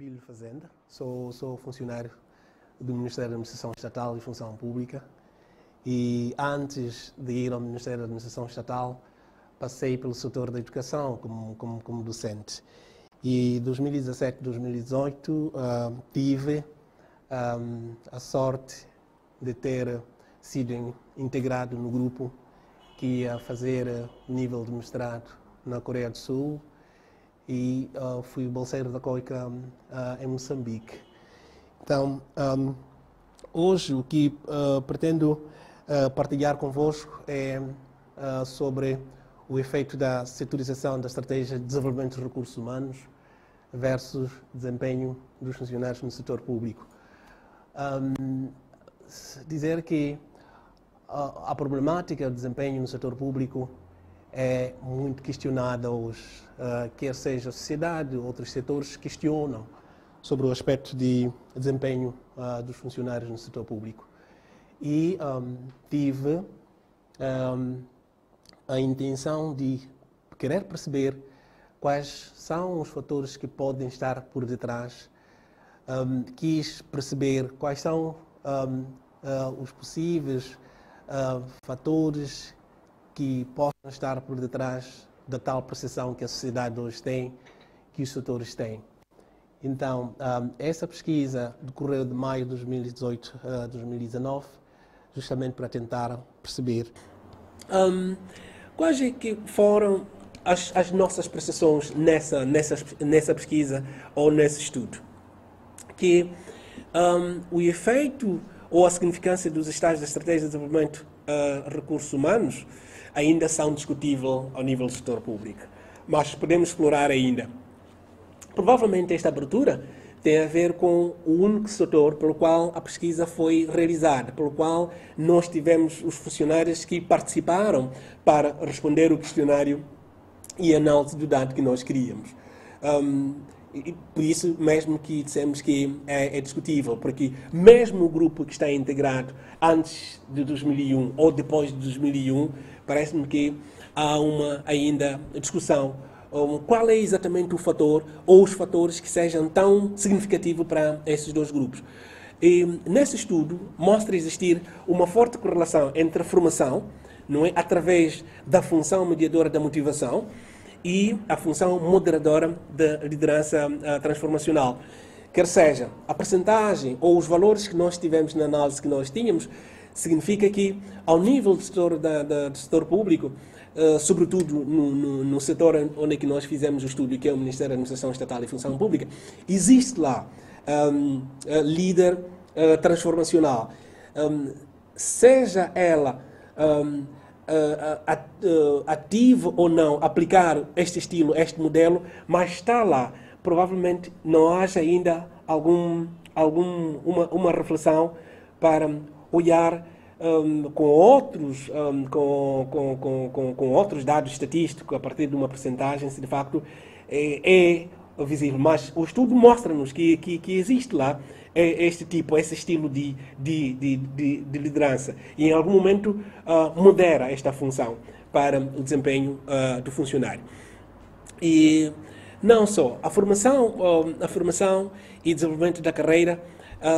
Abílio Fazenda, sou funcionário do Ministério da Administração Estatal e Função Pública e antes de ir ao Ministério da Administração Estatal passei pelo setor da educação como docente. E em 2017 e 2018 tive a sorte de ter sido integrado no grupo que ia fazer nível de mestrado na Coreia do Sul e fui bolseiro da COICA em Moçambique. Então, hoje o que pretendo partilhar convosco é sobre o efeito da setorização da estratégia de desenvolvimento dos recursos humanos versus desempenho dos funcionários no setor público. Dizer que a problemática do desempenho no setor público é muito questionada hoje, quer seja a sociedade ou outros setores questionam sobre o aspecto de desempenho dos funcionários no setor público. E tive a intenção de querer perceber quais são os fatores que podem estar por detrás, quis perceber quais são os possíveis fatores que possam estar por detrás da tal percepção que a sociedade hoje tem, que os setores têm. Então, essa pesquisa decorreu de maio de 2018 a 2019, justamente para tentar perceber quais é que foram as nossas percepções nessa pesquisa ou nesse estudo. Que o efeito ou a significância dos estágios da estratégia de desenvolvimento recursos humanos ainda são discutíveis ao nível do setor público, mas podemos explorar ainda. Provavelmente esta abertura tem a ver com o único setor pelo qual a pesquisa foi realizada, pelo qual nós tivemos os funcionários que participaram para responder o questionário e a análise do dado que nós queríamos. Por isso mesmo que dissemos que é discutível, porque mesmo o grupo que está integrado antes de 2001 ou depois de 2001, parece-me que há uma ainda discussão. Qual é exatamente o fator ou os fatores que sejam tão significativos para esses dois grupos? E nesse estudo mostra existir uma forte correlação entre a formação, não é, através da função mediadora da motivação, e a função moderadora da liderança transformacional. Quer seja, a percentagem ou os valores que nós tivemos na análise que nós tínhamos, significa que, ao nível do setor público, sobretudo no setor onde é que nós fizemos o estudo, que é o Ministério da Administração Estatal e Função Pública, existe lá líder transformacional, seja ela ativo ou não aplicar este estilo, este modelo, mas está lá. Provavelmente não haja ainda uma reflexão para olhar com outros dados estatísticos a partir de uma percentagem, se de facto é visível. Mas o estudo mostra-nos que existe lá esse estilo de liderança e em algum momento modera esta função para o desempenho do funcionário. E não só, a formação e desenvolvimento da carreira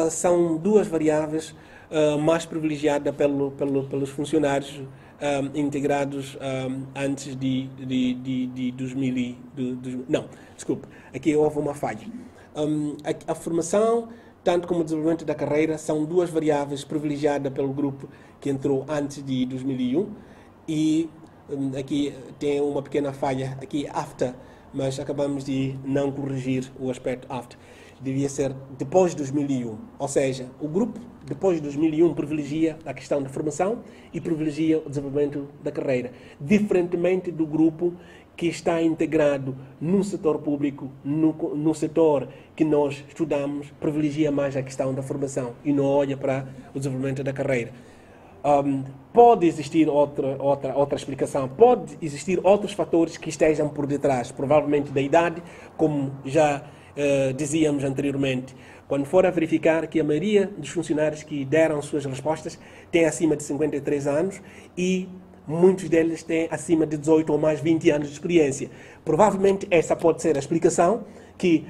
são duas variáveis mais privilegiadas pelos funcionários integrados antes de 2000. Não, desculpe, aqui houve uma falha. A formação, tanto como o desenvolvimento da carreira, são duas variáveis privilegiadas pelo grupo que entrou antes de 2001 e aqui tem uma pequena falha, aqui after, mas acabamos de não corrigir o aspecto after. Devia ser depois de 2001, ou seja, o grupo depois de 2001 privilegia a questão da formação e privilegia o desenvolvimento da carreira, diferentemente do grupo que está integrado no setor público, no setor que nós estudamos, privilegia mais a questão da formação e não olha para o desenvolvimento da carreira. Pode existir outra explicação, pode existir outros fatores que estejam por detrás, provavelmente da idade, como já dizíamos anteriormente. Quando for a verificar que a maioria dos funcionários que deram suas respostas tem acima de 53 anos e muitos deles têm acima de 18 ou mais 20 anos de experiência. Provavelmente essa pode ser a explicação que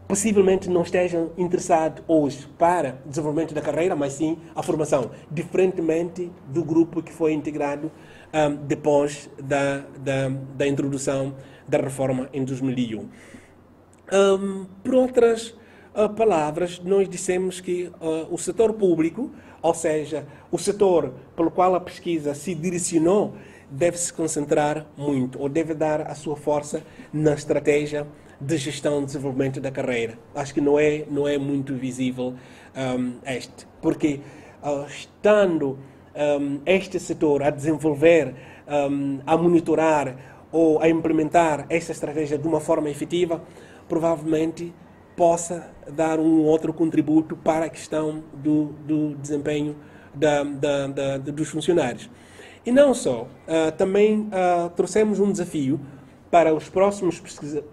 possivelmente não estejam interessados hoje para o desenvolvimento da carreira, mas sim a formação, diferentemente do grupo que foi integrado depois da introdução da reforma em 2001. Por outras palavras, nós dissemos que o setor público, ou seja, o setor pelo qual a pesquisa se direcionou, deve se concentrar muito, ou deve dar a sua força na estratégia de gestão e desenvolvimento da carreira. Acho que não é muito visível porque estando este setor a desenvolver, a monitorar ou a implementar esta estratégia de uma forma efetiva, provavelmente possa dar um outro contributo para a questão do desempenho dos funcionários. E não só, também trouxemos um desafio para os próximos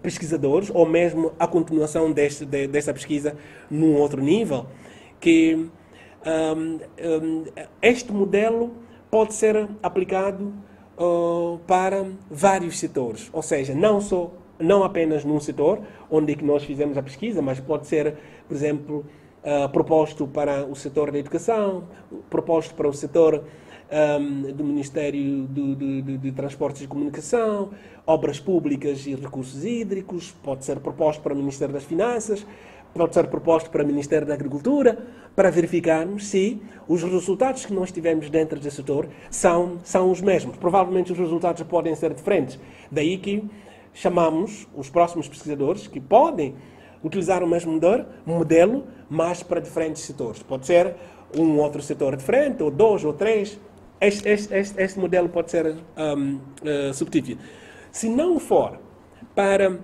pesquisadores, ou mesmo a continuação desta pesquisa num outro nível, que este modelo pode ser aplicado para vários setores, ou seja, não apenas num setor onde é que nós fizemos a pesquisa, mas pode ser, por exemplo, proposto para o setor da educação, proposto para o setor do Ministério de Transportes e Comunicação, Obras Públicas e Recursos Hídricos, pode ser proposto para o Ministério das Finanças, pode ser proposto para o Ministério da Agricultura, para verificarmos se os resultados que nós tivemos dentro desse setor são os mesmos. Provavelmente os resultados podem ser diferentes. Daí que chamamos os próximos pesquisadores que podem utilizar o mesmo modelo, mas para diferentes setores. Pode ser um outro setor diferente, ou dois, ou três. Este modelo pode ser substituído. Se não for para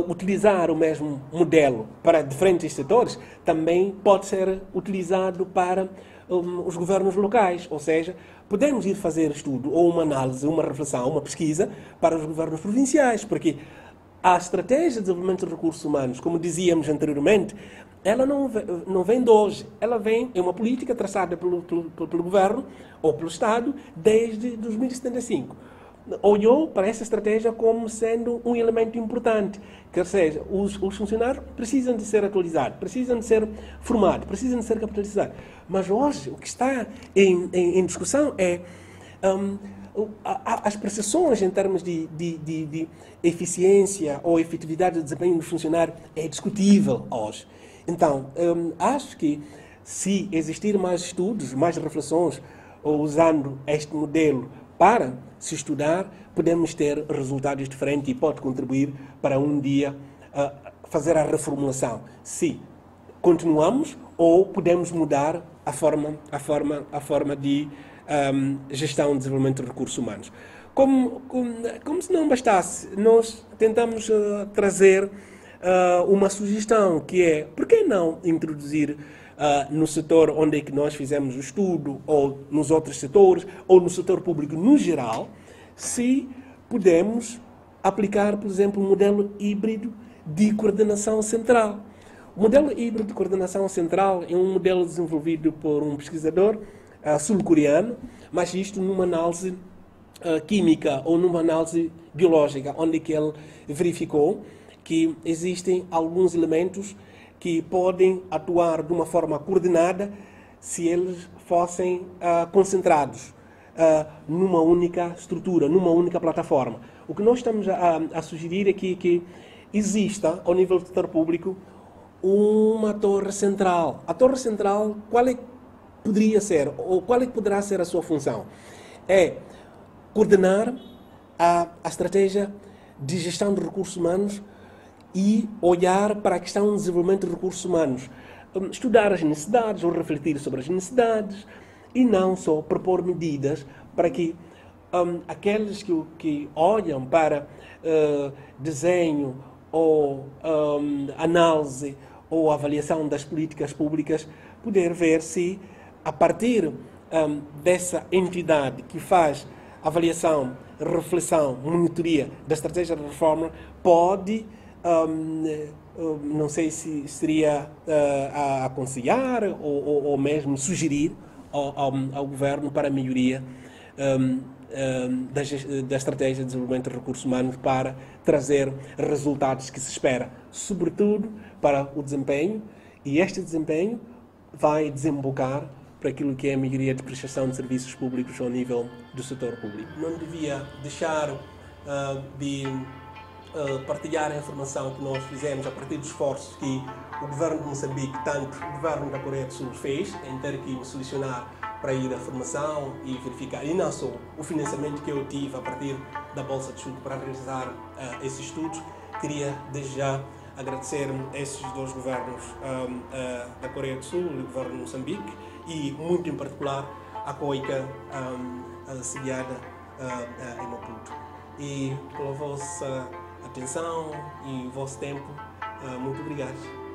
utilizar o mesmo modelo para diferentes setores, também pode ser utilizado para os governos locais, ou seja, podemos ir fazer estudo ou uma análise, uma reflexão, uma pesquisa para os governos provinciais, porque a estratégia de desenvolvimento de recursos humanos, como dizíamos anteriormente, ela não vem de hoje, é uma política traçada pelo governo ou pelo Estado desde 2075. Olhou para essa estratégia como sendo um elemento importante, quer seja, os funcionários precisam de ser atualizados, precisam de ser formados, precisam de ser capitalizados. Mas hoje o que está em discussão é as prestações em termos de eficiência ou efetividade do desempenho do funcionário é discutível hoje. Então, acho que se existir mais estudos, mais reflexões, usando este modelo para se estudar, podemos ter resultados diferentes e pode contribuir para um dia fazer a reformulação. Se continuamos ou podemos mudar a forma de gestão e desenvolvimento de recursos humanos. Como se não bastasse, nós tentamos trazer uma sugestão que é, por que não introduzir no setor onde é que nós fizemos o estudo, ou nos outros setores, ou no setor público no geral, se podemos aplicar, por exemplo, um modelo híbrido de coordenação central. O modelo híbrido de coordenação central é um modelo desenvolvido por um pesquisador sul-coreano, mas isto numa análise química ou numa análise biológica, onde que ele verificou que existem alguns elementos que podem atuar de uma forma coordenada se eles fossem concentrados numa única estrutura, numa única plataforma. O que nós estamos a sugerir é que exista, ao nível do setor público, uma torre central. A torre central, qual é que poderia ser, ou qual é que poderá ser a sua função? É coordenar a estratégia de gestão de recursos humanos e olhar para a questão do desenvolvimento de recursos humanos, estudar as necessidades ou refletir sobre as necessidades e não só propor medidas para que aqueles que olham para desenho ou análise ou avaliação das políticas públicas poder ver se a partir dessa entidade que faz avaliação, reflexão, monitoria da estratégia de reforma pode não sei se seria a aconselhar ou mesmo sugerir ao governo para a melhoria da estratégia de desenvolvimento de recursos humanos para trazer resultados que se espera, sobretudo para o desempenho, e este desempenho vai desembocar para aquilo que é a melhoria de prestação de serviços públicos ao nível do setor público. Não devia deixar de partilhar a informação que nós fizemos a partir dos esforços que o governo de Moçambique, tanto o governo da Coreia do Sul fez, em ter que me solucionar para ir à formação e verificar, e não só o financiamento que eu tive a partir da Bolsa de Estudo para realizar esses estudos. Queria desde já agradecer a esses dois governos da Coreia do Sul e o governo de Moçambique, e muito em particular a COICA sediada em Maputo. E pela vossa atenção e o vosso tempo, muito obrigado.